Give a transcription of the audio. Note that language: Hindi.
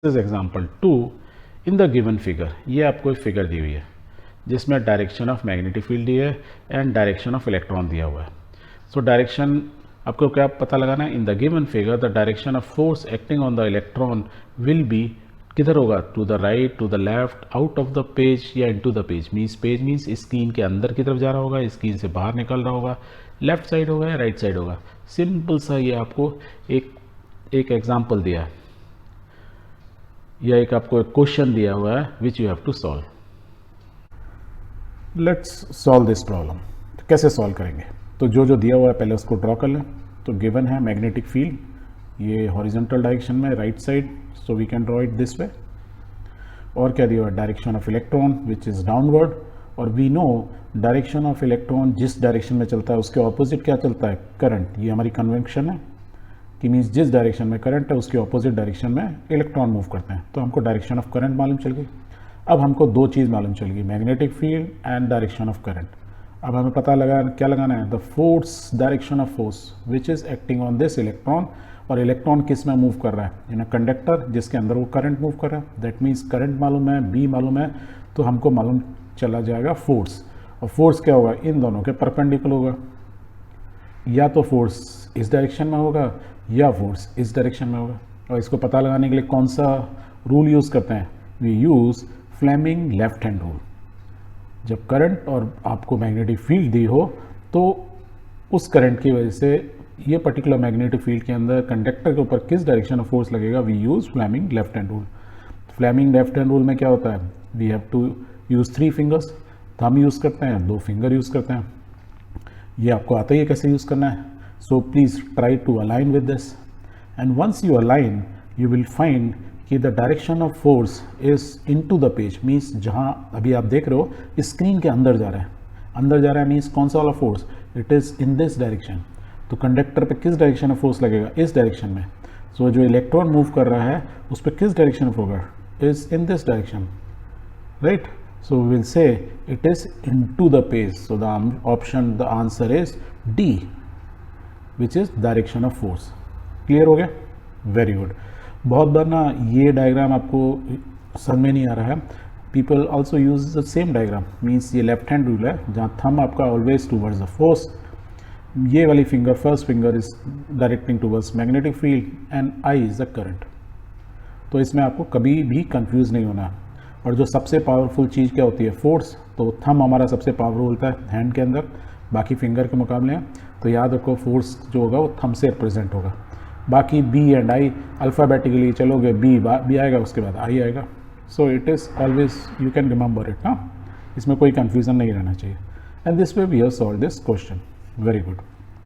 This example 2 in the given figure. ये आपको एक फिगर दी हुई है जिसमें डायरेक्शन ऑफ मैग्नेटिक फील्ड दी है एंड डायरेक्शन ऑफ इलेक्ट्रॉन दिया हुआ है। सो डायरेक्शन आपको क्या पता लगाना है, in the given figure the direction of force acting on the electron will be, किधर होगा, to the right, to the left, out of the page या into the page. Page means screen के अंदर की तरफ जा रहा होगा, स्क्रीन से बाहर निकल रहा होगा, लेफ्ट साइड होगा या राइट साइड होगा। सिंपल सा ये आपको एक एग्जाम्पल दिया है या एक आपको एक क्वेश्चन दिया हुआ है which you have to solve. Let's solve this problem. तो कैसे सॉल्व करेंगे, तो जो दिया हुआ है पहले उसको ड्रॉ कर लें। तो गिवन है मैग्नेटिक फील्ड, ये हॉरिजॉन्टल डायरेक्शन में right side, so we can draw it this way. और क्या दिया हुआ है, direction of electron which is downward, और we know direction of electron जिस डायरेक्शन में चलता है उसके ऑपोजिट क्या चलता है, करंट। ये हमारी कन्वेंशन है कि मीन्स जिस डायरेक्शन में करंट है उसके ऑपोजिट डायरेक्शन में इलेक्ट्रॉन मूव करते हैं। तो हमको डायरेक्शन ऑफ करंट मालूम चल गई। अब हमको दो चीज़ मालूम चल गई, magnetic field and direction of current. अब हमें पता लगा क्या लगाना है, the force, direction of force which is acting on this electron. और इलेक्ट्रॉन किस में मूव कर रहा है, इन अ कंडक्टर जिसके अंदर वो करंट मूव कर रहा है। दैट मीन्स करंट मालूम है, बी मालूम है, तो हमको मालूम चला जाएगा फोर्स। और फोर्स क्या होगा, इन दोनों के परपेंडिकुलर होगा। या तो फोर्स इस डायरेक्शन में होगा या फोर्स इस डायरेक्शन में होगा। और इसको पता लगाने के लिए कौन सा रूल यूज़ करते हैं, we use Fleming left hand rule. जब करंट और आपको मैग्नेटिक फील्ड दी हो तो उस करंट की वजह से ये पर्टिकुलर मैग्नेटिक फील्ड के अंदर कंडक्टर के ऊपर किस डायरेक्शन ऑफ फोर्स लगेगा, we use Fleming left hand rule. Fleming left hand rule में क्या होता है, we have to use 3 fingers, thumb use करते हैं, 2 फिंगर यूज़ करते हैं। ये आपको आता ही है कैसे यूज़ करना है। So please try to align with this, and once you align you will find कि the direction of force is into the page. Means जहाँ अभी आप देख रहे हो स्क्रीन के अंदर जा रहा है, अंदर जा रहा है मीन्स कौन सा वाला force, it is in this direction. तो कंडक्टर पे किस डायरेक्शन ऑफ फोर्स लगेगा, इस डायरेक्शन में। सो जो इलेक्ट्रॉन मूव कर रहा है उस पर किस डायरेक्शन ऑफ होगा, is in this direction, right. So we will say it is into the page. So the answer is D, which is direction of force. Clear हो गया, very good. बहुत बार ना ये डायग्राम आपको समझ में नहीं आ रहा है। People also use the same diagram, means ये लेफ्ट हैंड रूल है जहाँ थंब आपका always towards the force, ये वाली finger first finger is directing towards magnetic field and I is the current. तो इसमें आपको कभी भी कंफ्यूज नहीं होना। और जो सबसे पावरफुल चीज़ क्या होती है, फोर्स। तो थंब हमारा सबसे पावरफुल होता है हैंड के अंदर, बाकी फिंगर के मुकाबले। तो याद रखो फोर्स जो होगा वो थंब से रिप्रेजेंट होगा। बाकी बी एंड आई अल्फ़ाबेटिकली चलोगे, बी आएगा, उसके बाद आई आएगा। So it is always you can remember it ना, इसमें कोई कन्फ्यूज़न नहीं रहना चाहिए। And this way we have solve this question. Very good.